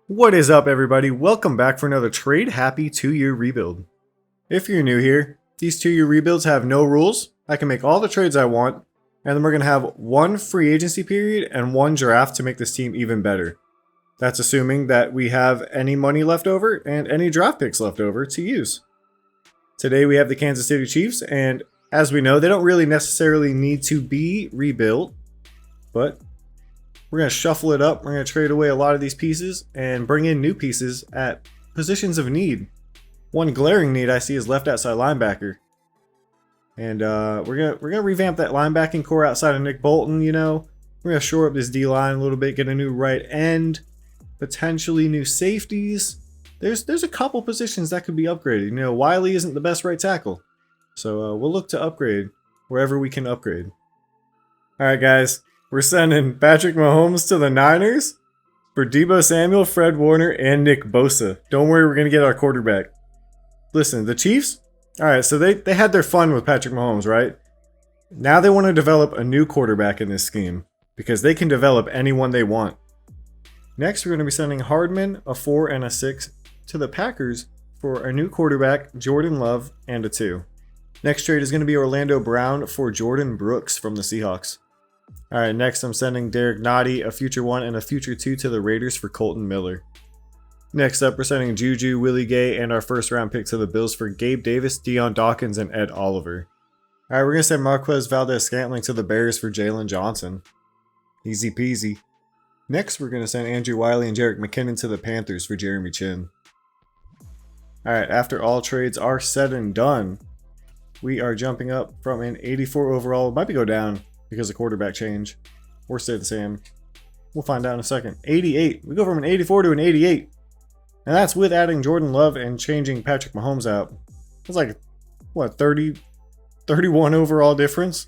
What is up, everybody? Welcome back for another trade happy 2-year rebuild. If you're new here, these 2-year rebuilds have no rules. I can make all the trades I want, and then we're going to have one free agency period and one draft to make this team even better. That's assuming that we have any money left over and any draft picks left over to use. Today we have the Kansas City Chiefs, and as we know, they don't really necessarily need to be rebuilt, but we're going to shuffle it up. We're going to trade away a lot of these pieces and bring in new pieces at positions of need. One glaring need I see is left outside linebacker. And we're gonna revamp that linebacking core outside of Nick Bolton, you know. We're going to shore up this D-line a little bit, get a new right end, potentially new safeties. There's a couple positions that could be upgraded. You know, Wiley isn't the best right tackle. So we'll look to upgrade wherever we can upgrade. Alright guys, we're sending Patrick Mahomes to the Niners for Deebo Samuel, Fred Warner, and Nick Bosa. Don't worry, we're going to get our quarterback. Listen, the Chiefs, alright, so they had their fun with Patrick Mahomes, right? Now they want to develop a new quarterback in this scheme because they can develop anyone they want. Next, we're going to be sending Hardman, a 4 and a 6, to the Packers for a new quarterback, Jordan Love, and a 2. Next trade is going to be Orlando Brown for Jordan Brooks from the Seahawks. Alright, next I'm sending Derek Nottie, a future 1 and a future 2 to the Raiders for Colton Miller. Next up, we're sending Juju, Willie Gay, and our first round pick to the Bills for Gabe Davis, Deion Dawkins, and Ed Oliver. Alright, we're going to send Marquez Valdez-Scantling to the Bears for Jalen Johnson. Easy peasy. Next, we're going to send Andrew Wiley and Jerick McKinnon to the Panthers for Jeremy Chin. Alright, after all trades are said and done, we are jumping up from an 84 overall, might be go down because of quarterback change, or stay the same. We'll find out in a second. 88. We go from an 84 to an 88. And that's with adding Jordan Love and changing Patrick Mahomes out. It's like, what, 31 overall difference?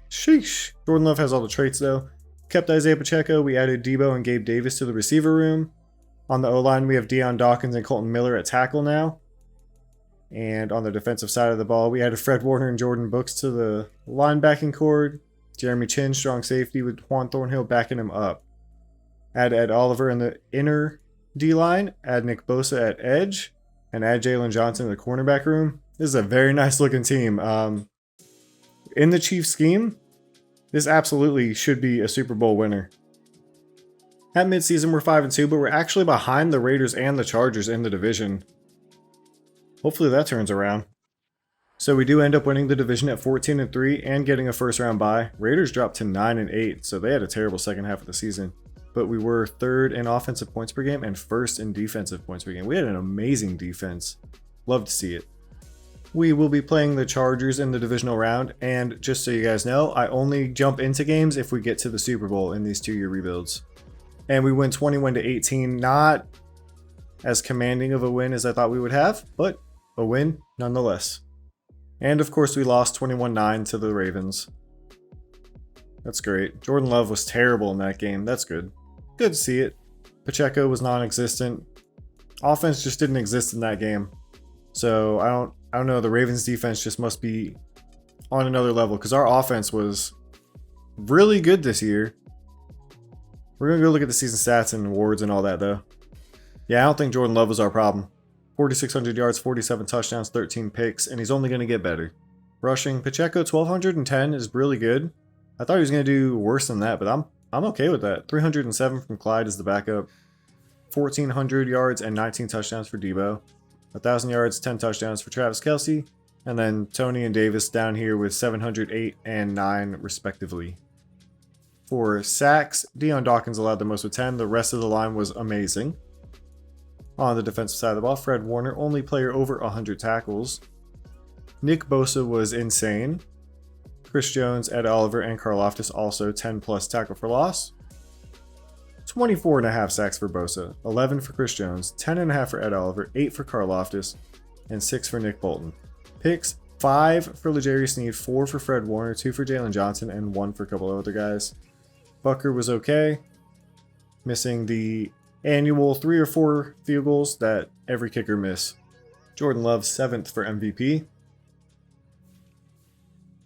Sheesh. Jordan Love has all the traits, though. Kept Isaiah Pacheco. We added Deebo and Gabe Davis to the receiver room. On the O-line, we have Deion Dawkins and Colton Miller at tackle now. And on the defensive side of the ball, we added Fred Warner and Jordan Brooks to the linebacking core. Jeremy Chin, strong safety with Juan Thornhill backing him up. Add Ed Oliver in the inner D-line. Add Nick Bosa at edge. And add Jalen Johnson in the cornerback room. This is a very nice looking team. In the Chiefs scheme, this absolutely should be a Super Bowl winner. At midseason, we're 5-2, but we're actually behind the Raiders and the Chargers in the division. Hopefully that turns around. So we do end up winning the division at 14-3 and getting a first round bye. Raiders dropped to 9-8, so they had a terrible second half of the season. But we were 3rd in offensive points per game and 1st in defensive points per game. We had an amazing defense. Love to see it. We will be playing the Chargers in the divisional round, and just so you guys know, I only jump into games if we get to the Super Bowl in these 2-year rebuilds. And we win 21-18, not as commanding of a win as I thought we would have, but a win nonetheless. And of course we lost 21-9 to the Ravens. That's great. Jordan Love was terrible in that game. That's good. Good to see it. Pacheco was non-existent. Offense just didn't exist in that game. So I don't know, the Ravens defense just must be on another level because our offense was really good this year. We're going to go look at the season stats and awards and all that though. Yeah, I don't think Jordan Love was our problem. 4,600 yards, 47 touchdowns, 13 picks, and he's only going to get better. Rushing, Pacheco 1,210 is really good. I thought he was going to do worse than that, but I'm okay with that. 307 from Clyde is the backup. 1,400 yards and 19 touchdowns for Deebo. 1,000 yards, 10 touchdowns for Travis Kelce. And then Tony and Davis down here with 708 and 9 respectively. For sacks, Deion Dawkins allowed the most with 10. The rest of the line was amazing. On the defensive side of the ball, Fred Warner, only player over 100 tackles. Nick Bosa was insane. Chris Jones, Ed Oliver, and Karlaftis also 10 plus tackle for loss. 24.5 sacks for Bosa, 11 for Chris Jones, 10.5 for Ed Oliver, 8 for Karlaftis, and 6 for Nick Bolton. Picks, 5 for L'Jarius Sneed, 4 for Fred Warner, 2 for Jalen Johnson, and 1 for a couple of other guys. Bucker was okay. Missing the annual 3 or 4 field goals that every kicker miss. Jordan Love 7th for MVP.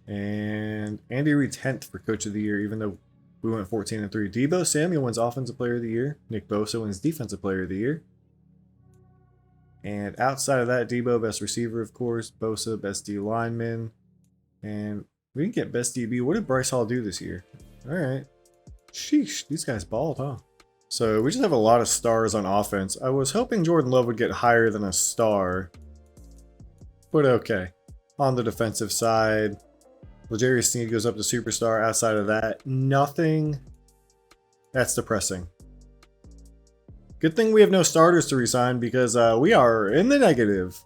And Andy Reid 10th for Coach of the Year, even though We went 14-3. Debo Samuel wins Offensive Player of the Year. Nick Bosa wins Defensive Player of the Year. And outside of that, Debo, best receiver, of course. Bosa, best D lineman. And we didn't get best DB. What did Bryce Hall do this year? All right. Sheesh, these guys balled, huh? So we just have a lot of stars on offense. I was hoping Jordan Love would get higher than a star. But okay. On the defensive side, L'Jarius Sneed goes up to superstar. Outside of that, nothing. That's depressing. Good thing we have no starters to resign because we are in the negative.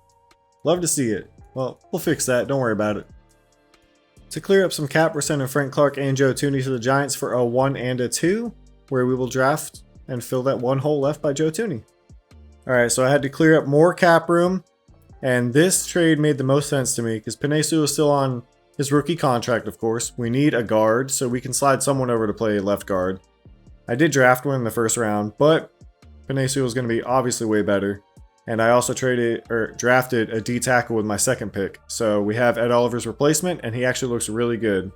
Love to see it. Well, we'll fix that. Don't worry about it. To clear up some cap, we're sending Frank Clark and Joe Thuney to the Giants for a 1 and a 2, where we will draft and fill that one hole left by Joe Thuney. Alright, so I had to clear up more cap room, and this trade made the most sense to me because Penei Sewell is still on his rookie contract, of course. We need a guard, so we can slide someone over to play left guard. I did draft one in the first round, but Penei Sewell is going to be obviously way better. And I also drafted a D tackle with my second pick. So we have Ed Oliver's replacement, and he actually looks really good.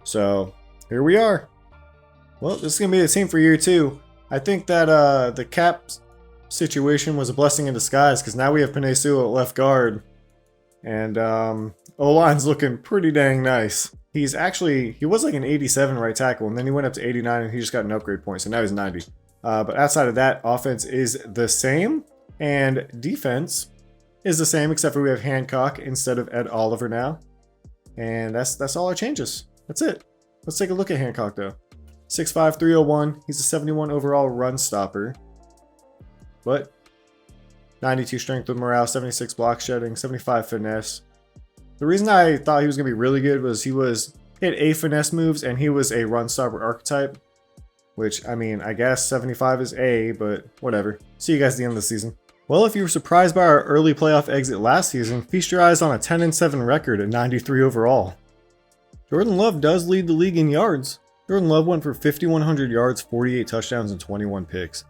So here we are. Well, this is going to be the team for year 2. I think that the cap situation was a blessing in disguise because now we have Penei Sewell at left guard. And O-line's looking pretty dang nice. He was like an 87 right tackle, and then he went up to 89, and he just got an upgrade point, so now he's 90. But outside of that, offense is the same. And defense is the same, except for we have Hancock instead of Ed Oliver now. And that's all our changes. That's it. Let's take a look at Hancock, though. 6'5", 301. He's a 71 overall run stopper. But 92 strength with morale, 76 block shedding, 75 finesse. The reason I thought he was going to be really good was he had A finesse moves, and he was a run stopper archetype. Which, I mean, I guess 75 is A, but whatever. See you guys at the end of the season. Well, if you were surprised by our early playoff exit last season, feast your eyes on a 10-7 record at 93 overall. Jordan Love does lead the league in yards. Jordan Love went for 5,100 yards, 48 touchdowns, and 21 picks.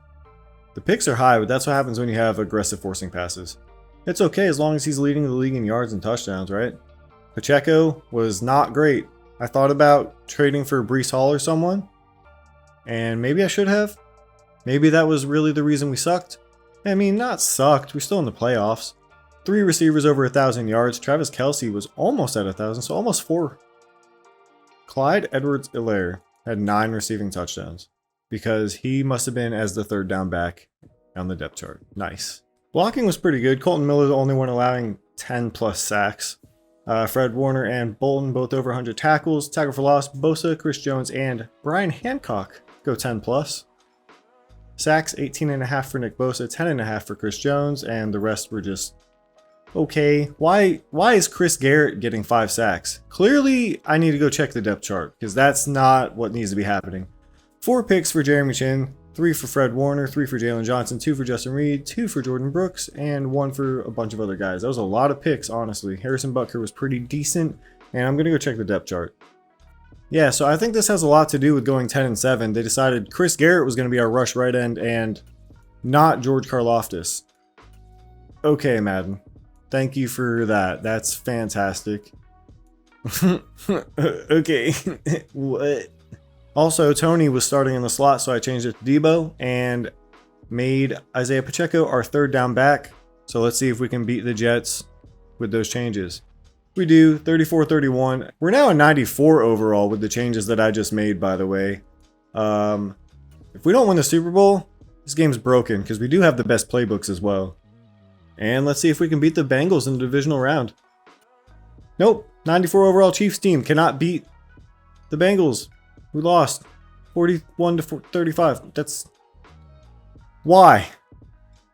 The picks are high, but that's what happens when you have aggressive forcing passes. It's okay as long as he's leading the league in yards and touchdowns, right? Pacheco was not great. I thought about trading for Breece Hall or someone, and maybe I should have. Maybe that was really the reason we sucked. I mean, not sucked. We're still in the playoffs. 3 receivers over 1,000 yards. Travis Kelce was almost at 1,000, so almost 4. Clyde Edwards-Helaire had 9 receiving touchdowns because he must have been as the 3rd down back on the depth chart. Nice. Blocking was pretty good. Colton Miller, the only one allowing 10 plus sacks. Fred Warner and Bolton both over 100 tackles. Tackle for loss, Bosa, Chris Jones, and Brian Hancock go 10 plus. Sacks, 18.5 for Nick Bosa, 10.5 for Chris Jones, and the rest were just okay. Why is Chris Garrett getting 5 sacks? Clearly, I need to go check the depth chart because that's not what needs to be happening. 4 picks for Jeremy Chin, 3 for Fred Warner, 3 for Jalen Johnson, 2 for Justin Reed, 2 for Jordan Brooks, and 1 for a bunch of other guys. That was a lot of picks, honestly. Harrison Butker was pretty decent, and I'm going to go check the depth chart. Yeah, so I think this has a lot to do with going 10-7. They decided Chris Garrett was going to be our rush right end and not George Karlaftis. Okay, Madden. Thank you for that. That's fantastic. Okay. What? Also, Tony was starting in the slot, so I changed it to Debo and made Isaiah Pacheco our 3rd down back. So let's see if we can beat the Jets with those changes. We do 34-31. We're now a 94 overall with the changes that I just made, by the way. If we don't win the Super Bowl, this game's broken because we do have the best playbooks as well. And let's see if we can beat the Bengals in the divisional round. Nope. 94 overall Chiefs team cannot beat the Bengals. We lost 41-35. That's... Why?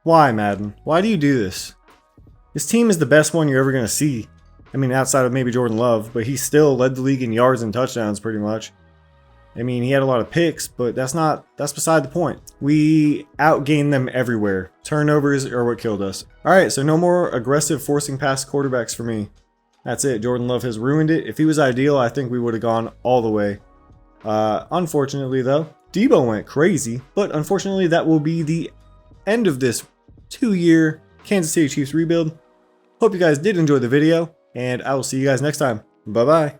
Why, Madden? Why do you do this? This team is the best one you're ever going to see. I mean, outside of maybe Jordan Love, but he still led the league in yards and touchdowns pretty much. I mean, he had a lot of picks, but that's beside the point. We outgained them everywhere. Turnovers are what killed us. All right, so no more aggressive forcing pass quarterbacks for me. That's it. Jordan Love has ruined it. If he was ideal, I think we would have gone all the way. Unfortunately, though, Debo went crazy, but unfortunately, that will be the end of this 2-year Kansas City Chiefs rebuild. Hope you guys did enjoy the video, and I will see you guys next time. Bye-bye.